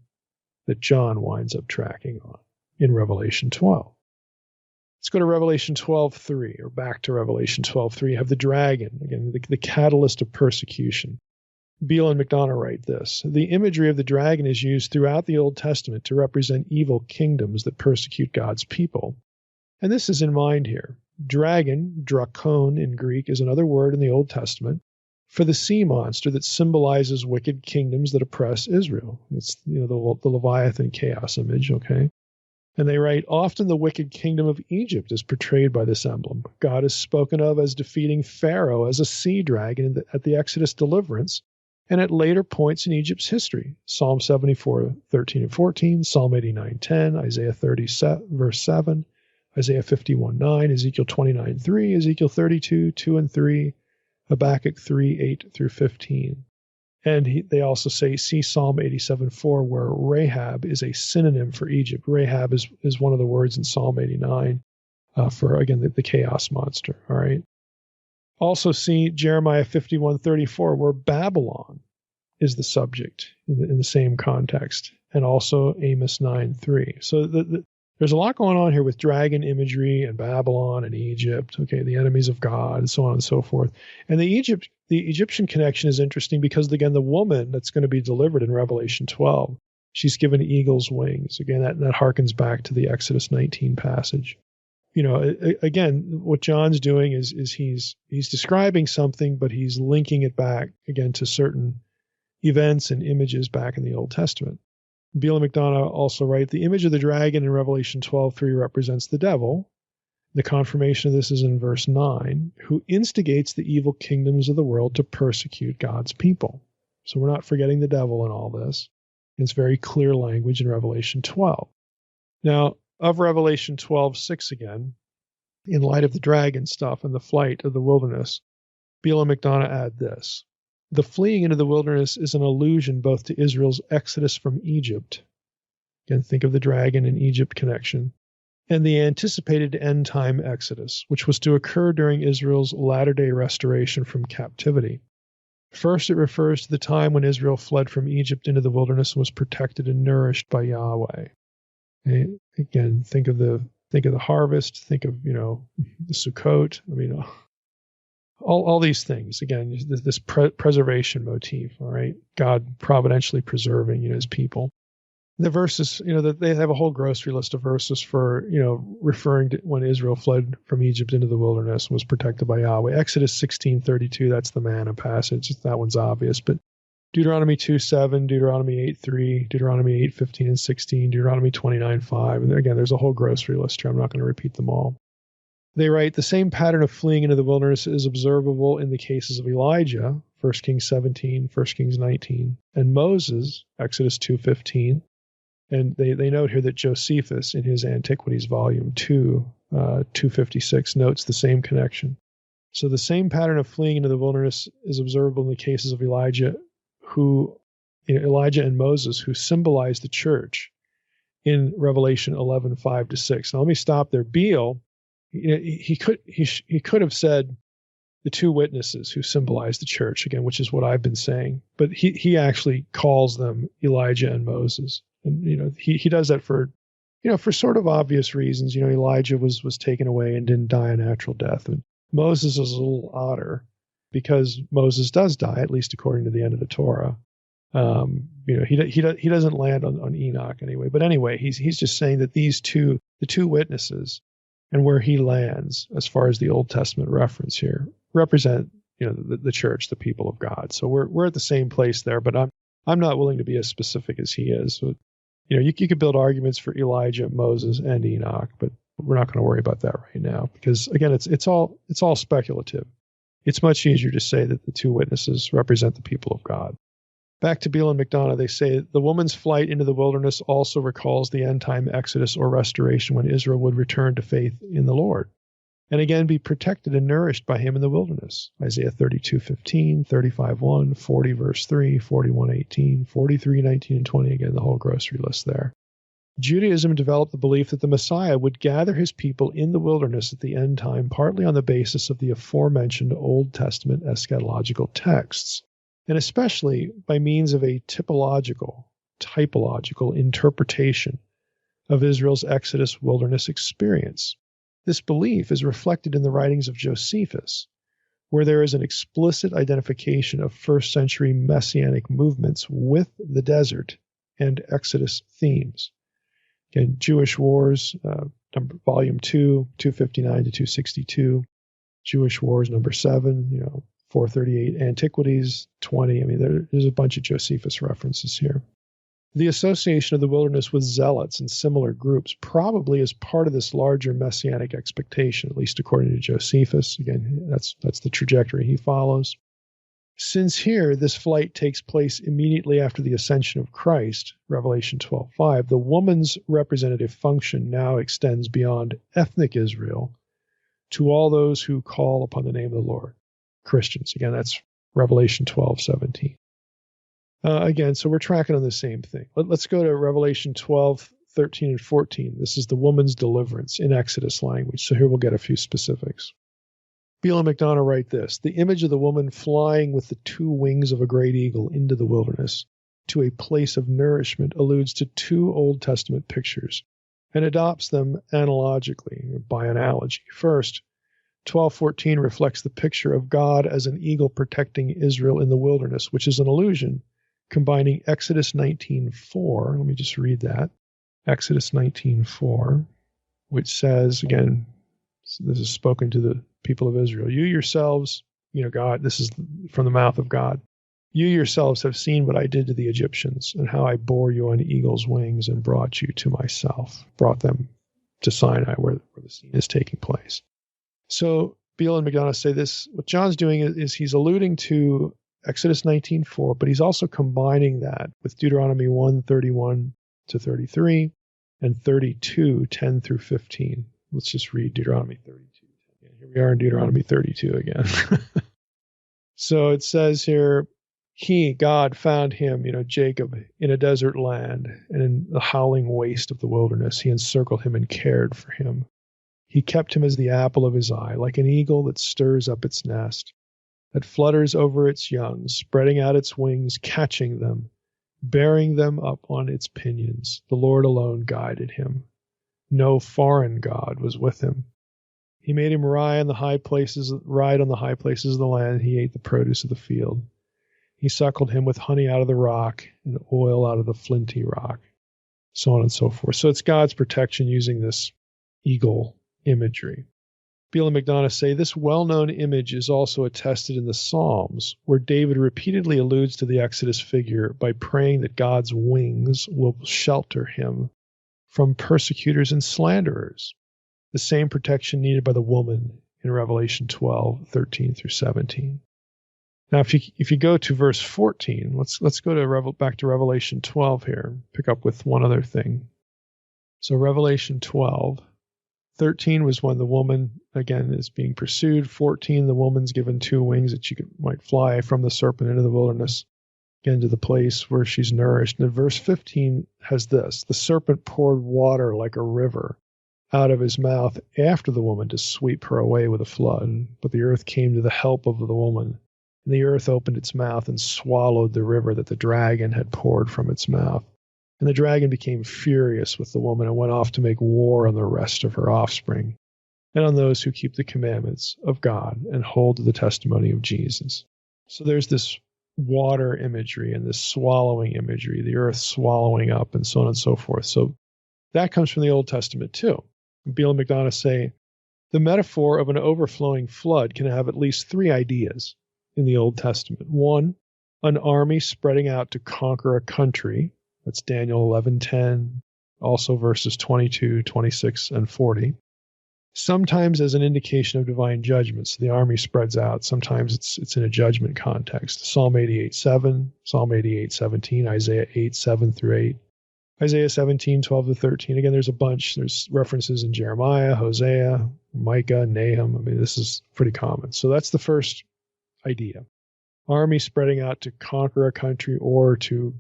Speaker 2: that John winds up tracking on in Revelation 12. Let's go to Revelation 12:3, or back to Revelation 12:3. Have the dragon, again, the catalyst of persecution. Beale and McDonough write this. The imagery of the dragon is used throughout the Old Testament to represent evil kingdoms that persecute God's people. And this is in mind here. Dragon, drakon in Greek, is another word in the Old Testament for the sea monster that symbolizes wicked kingdoms that oppress Israel. It's the Leviathan chaos image, And they write, often the wicked kingdom of Egypt is portrayed by this emblem. God is spoken of as defeating Pharaoh as a sea dragon at the Exodus deliverance, and at later points in Egypt's history. Psalm 74, 13 and 14, Psalm 89, 10, Isaiah 30, verse 7, Isaiah 51, 9, Ezekiel 29, 3, Ezekiel 32, 2 and 3, Habakkuk 3, 8 through 15. And they also say, see Psalm 87:4, where Rahab is a synonym for Egypt. Rahab is one of the words in Psalm 89 for, again, the chaos monster. All right. Also see Jeremiah 51:34, where Babylon is the subject in the same context, and also Amos 9:3. So there's a lot going on here with dragon imagery and Babylon and Egypt, okay, the enemies of God, and so on and so forth. And the Egyptian connection is interesting because, again, the woman that's going to be delivered in Revelation 12, she's given eagle's wings. Again, that harkens back to the Exodus 19 passage. You know, again, what John's doing is he's describing something, but he's linking it back, again, to certain events and images back in the Old Testament. Beale and McDonough also write, the image of the dragon in Revelation 12:3 represents the devil. The confirmation of this is in verse 9, who instigates the evil kingdoms of the world to persecute God's people. So we're not forgetting the devil in all this. It's very clear language in Revelation 12. Now, of Revelation 12:6 again, in light of the dragon stuff and the flight of the wilderness, Beale and McDonough add this. The fleeing into the wilderness is an allusion both to Israel's exodus from Egypt. Again, think of the dragon and Egypt connection. And the anticipated end-time exodus, which was to occur during Israel's latter-day restoration from captivity. First, it refers to the time when Israel fled from Egypt into the wilderness and was protected and nourished by Yahweh. And again, think of the harvest. Think of the Sukkot. I mean, all these things. Again, this preservation motif. All right, God providentially preserving His people. The verses, that they have a whole grocery list of verses for referring to when Israel fled from Egypt into the wilderness and was protected by Yahweh. Exodus 16:32, that's the manna passage. That one's obvious. But Deuteronomy 2:7, Deuteronomy 8:3, Deuteronomy 8:15 and 16, Deuteronomy 29:5. And again, there's a whole grocery list here. I'm not going to repeat them all. They write, the same pattern of fleeing into the wilderness is observable in the cases of Elijah, 1 Kings 17, 1 Kings 19, and Moses, Exodus 2:15. And they note here that Josephus, in his Antiquities, Volume 2, 256, notes the same connection. So the same pattern of fleeing into the wilderness is observable in the cases of Elijah and Moses, who symbolize the church in Revelation 11:5-6. Now let me stop there. Beale, he could have said the two witnesses who symbolize the church, again, which is what I've been saying, but he actually calls them Elijah and Moses. And he does that for sort of obvious reasons. Elijah was taken away and didn't die a natural death, and Moses is a little odder because Moses does die, at least according to the end of the Torah. He doesn't land on Enoch anyway. But anyway, he's just saying that the two witnesses, and where he lands as far as the Old Testament reference here, represent the church, the people of God. So we're at the same place there. But I'm not willing to be as specific as he is. So, you could build arguments for Elijah, Moses, and Enoch, but we're not going to worry about that right now because, again, it's all speculative. It's much easier to say that the two witnesses represent the people of God. Back to Beale and McDonough, they say the woman's flight into the wilderness also recalls the end-time exodus or restoration when Israel would return to faith in the Lord and again be protected and nourished by Him in the wilderness. Isaiah 32:15, 35:1, 40 verse 3, 41:18, 43:19 and 20. Again, the whole grocery list there. Judaism developed the belief that the Messiah would gather his people in the wilderness at the end time, partly on the basis of the aforementioned Old Testament eschatological texts, and especially by means of a typological interpretation of Israel's Exodus wilderness experience. This belief is reflected in the writings of Josephus, where there is an explicit identification of first-century messianic movements with the desert and Exodus themes. Again, Jewish Wars, Volume 2, 259-262, Jewish Wars, number 7, 438, Antiquities, 20. I mean, there's a bunch of Josephus references here. The association of the wilderness with zealots and similar groups probably is part of this larger messianic expectation, at least according to Josephus. Again, that's the trajectory he follows. Since here, this flight takes place immediately after the ascension of Christ, Revelation 12:5, the woman's representative function now extends beyond ethnic Israel to all those who call upon the name of the Lord, Christians. Again, that's Revelation 12:17. Again, so we're tracking on the same thing. Let's go to Revelation 12:13 and 14. This is the woman's deliverance in Exodus language. So here we'll get a few specifics. Beale and McDonough write this: the image of the woman flying with the two wings of a great eagle into the wilderness to a place of nourishment alludes to two Old Testament pictures and adopts them analogically, by analogy. First, 12:14 reflects the picture of God as an eagle protecting Israel in the wilderness, which is an allusion combining Exodus 19:4. Let me just read that. Exodus 19:4, which says, again, this is spoken to the people of Israel. You yourselves, God, this is from the mouth of God. You yourselves have seen what I did to the Egyptians and how I bore you on eagle's wings and brought you to myself, brought them to Sinai where the scene is taking place. So Beale and McDonough say this, what John's doing is he's alluding to Exodus 19:4, but he's also combining that with Deuteronomy 1:31 to 33 and 32:10 through 15. Let's just read Deuteronomy 32. Here we are in Deuteronomy 32 again. So it says here, he, God, found him, Jacob, in a desert land and in the howling waste of the wilderness. He encircled him and cared for him. He kept him as the apple of his eye, like an eagle that stirs up its nest, that flutters over its young, spreading out its wings, catching them, bearing them up on its pinions. The Lord alone guided him. No foreign god was with him. He made him ride on the high places of the land. He ate the produce of the field. He suckled him with honey out of the rock and oil out of the flinty rock, so on and so forth. So it's God's protection using this eagle imagery. Beale and McDonough say this well-known image is also attested in the Psalms, where David repeatedly alludes to the Exodus figure by praying that God's wings will shelter him from persecutors and slanderers, the same protection needed by the woman in Revelation 12:13 through 17. Now, if you go to verse 14, let's go to back to Revelation 12 here, pick up with one other thing. So Revelation 12:13 was when the woman, again, is being pursued. 14, the woman's given two wings that she might fly from the serpent into the wilderness, again to the place where she's nourished. And verse 15 has this: the serpent poured water like a river out of his mouth after the woman to sweep her away with a flood. But the earth came to the help of the woman, and the earth opened its mouth and swallowed the river that the dragon had poured from its mouth. And the dragon became furious with the woman and went off to make war on the rest of her offspring and on those who keep the commandments of God and hold to the testimony of Jesus. So there's this water imagery and this swallowing imagery, the earth swallowing up and so on and so forth. So that comes from the Old Testament too. Beale and McDonough say the metaphor of an overflowing flood can have at least three ideas in the Old Testament. One, an army spreading out to conquer a country. That's Daniel 11:10, also verses 22, 26, and 40. Sometimes as an indication of divine judgment. So the army spreads out. Sometimes it's in a judgment context. Psalm 88:7, Psalm 88:17, Isaiah 8:7 through 8. Isaiah 17:12 to 13. Again, there's a bunch. There's references in Jeremiah, Hosea, Micah, Nahum. I mean, this is pretty common. So that's the first idea. Army spreading out to conquer a country or to,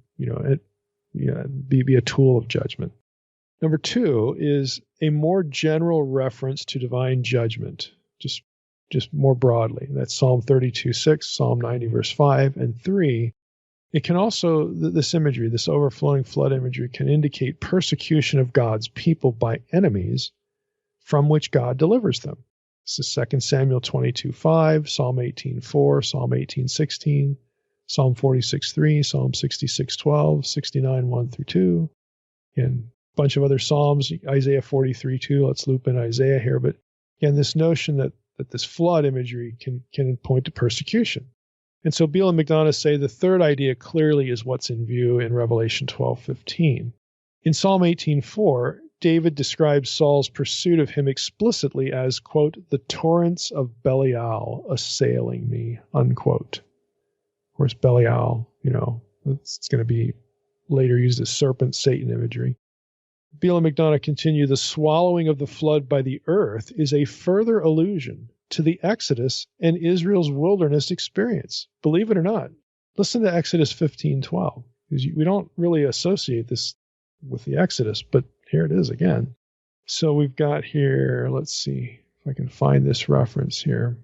Speaker 2: be a tool of judgment. Number two is a more general reference to divine judgment, just more broadly. That's Psalm 32:6, Psalm 90, verse 5, and 3. It can also, this imagery, this overflowing flood imagery, can indicate persecution of God's people by enemies from which God delivers them. This is 2 Samuel 22:5, Psalm 18:4, Psalm 18:16, Psalm 46:3, Psalm 66:12, 69:1 through 2, and a bunch of other Psalms, Isaiah 43:2. Let's loop in Isaiah here. But again, this notion that this flood imagery can point to persecution. And so Beale and McDonough say the third idea clearly is what's in view in Revelation 12:15. In Psalm 18:4, David describes Saul's pursuit of him explicitly as, quote, the torrents of Belial assailing me, unquote. Of course, Belial, it's going to be later used as serpent Satan imagery. Beale and McDonough continue, the swallowing of the flood by the earth is a further allusion to the Exodus and Israel's wilderness experience. Believe it or not, listen to Exodus 15:12. We don't really associate this with the Exodus, but here it is again. So we've got here, let's see if I can find this reference here.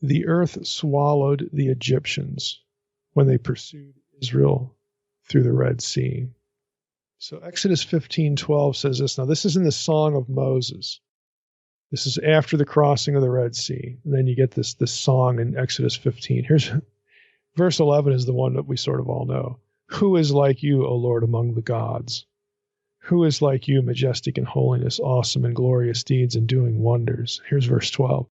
Speaker 2: The earth swallowed the Egyptians when they pursued Israel through the Red Sea. So Exodus 15:12 says this. Now this is in the Song of Moses. This is after the crossing of the Red Sea. And then you get this song in Exodus 15. Here's verse 11 is the one that we sort of all know. Who is like you, O Lord, among the gods? Who is like you, majestic in holiness, awesome in glorious deeds and doing wonders? Here's verse 12.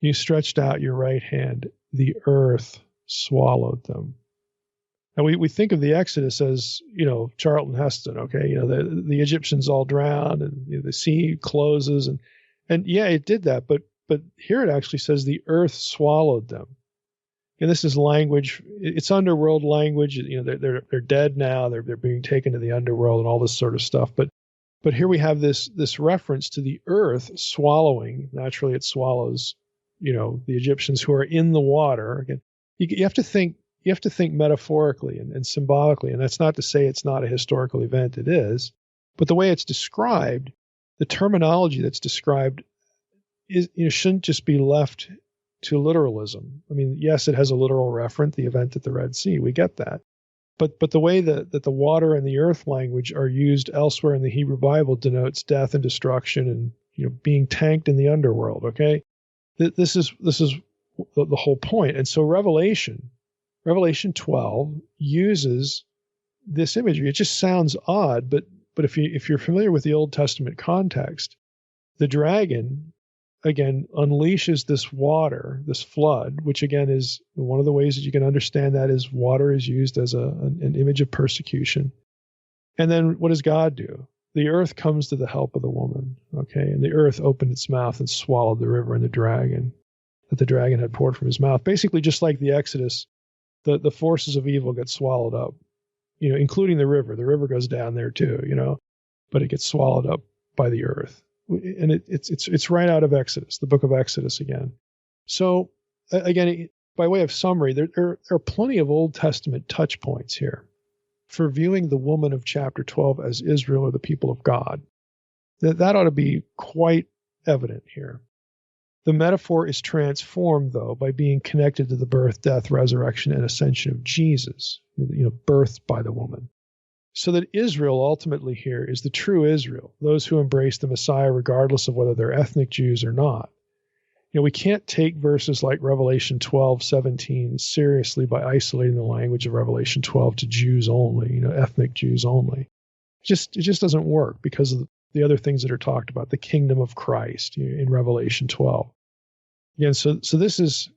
Speaker 2: You stretched out your right hand. The earth swallowed them. Now we think of the Exodus as, Charlton Heston, okay? The Egyptians all drowned and the sea closes and yeah, it did that, but here it actually says the earth swallowed them. And this is language, it's underworld language, they're dead now, they're being taken to the underworld and all this sort of stuff. But here we have this reference to the earth swallowing. Naturally it swallows, the Egyptians who are in the water. Again, you have to think metaphorically and symbolically, and that's not to say it's not a historical event, it is. But the way it's described, the terminology that's described is shouldn't just be left to literalism. I mean, yes, it has a literal referent, the event at the Red Sea. We get that. But the way that the water and the earth language are used elsewhere in the Hebrew Bible denotes death and destruction and being tanked in the underworld, okay? This is the whole point. And so Revelation 12 uses this imagery. It just sounds odd, but if you're familiar with the Old Testament context, the dragon again unleashes this water, this flood, which again is one of the ways that you can understand that is water is used as an image of persecution. And then what does God do? The earth comes to the help of the woman, okay? And the earth opened its mouth and swallowed the river and the dragon that the dragon had poured from his mouth. Basically, just like the Exodus, the forces of evil get swallowed up, including the river. The river goes down there too, but it gets swallowed up by the earth. And it's right out of Exodus, the book of Exodus again. So again, by way of summary, there are plenty of Old Testament touch points here for viewing the woman of chapter 12 as Israel or the people of God. That ought to be quite evident here. The metaphor is transformed, though, by being connected to the birth, death, resurrection, and ascension of Jesus, birthed by the woman. So that Israel ultimately here is the true Israel, those who embrace the Messiah regardless of whether they're ethnic Jews or not. We can't take verses like Revelation 12:17 seriously by isolating the language of Revelation 12 to Jews only, ethnic Jews only. It just doesn't work because of the other things that are talked about, the kingdom of Christ in Revelation 12. Again, so this is,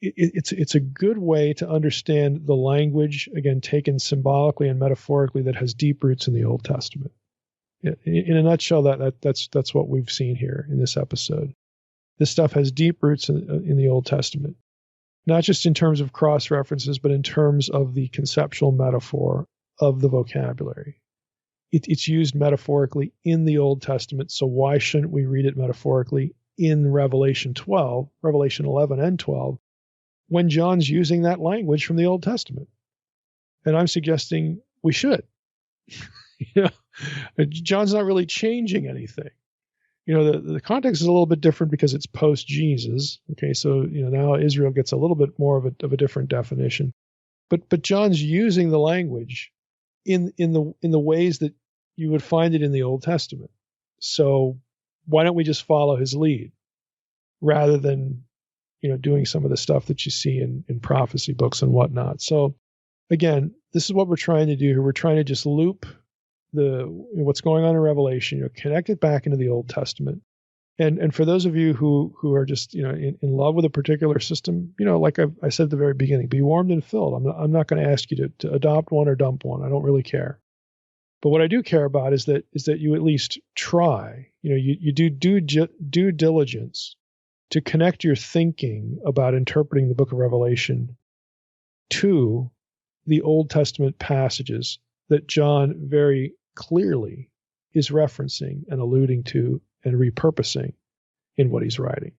Speaker 2: it's a good way to understand the language, again, taken symbolically and metaphorically, that has deep roots in the Old Testament. In a nutshell, that's what we've seen here in this episode. This stuff has deep roots in the Old Testament, not just in terms of cross references, but in terms of the conceptual metaphor of the vocabulary. It's used metaphorically in the Old Testament, so why shouldn't we read it metaphorically in Revelation 12, Revelation 11 and 12, when John's using that language from the Old Testament? And I'm suggesting we should. John's not really changing anything. The context is a little bit different because it's post-Jesus. Okay, so now Israel gets a little bit more of a different definition. But John's using the language in the ways that you would find it in the Old Testament. So why don't we just follow his lead rather than doing some of the stuff that you see in prophecy books and whatnot? So again, this is what we're trying to do here. We're trying to just loop what's going on in Revelation, connect it back into the Old Testament, And for those of you who are just in love with a particular system, like I said at the very beginning, be warmed and filled. I'm not going to ask you to adopt one or dump one. I don't really care. But what I do care about is that you at least try. You do due diligence to connect your thinking about interpreting the book of Revelation to the Old Testament passages that John very clearly is referencing and alluding to and repurposing in what he's writing.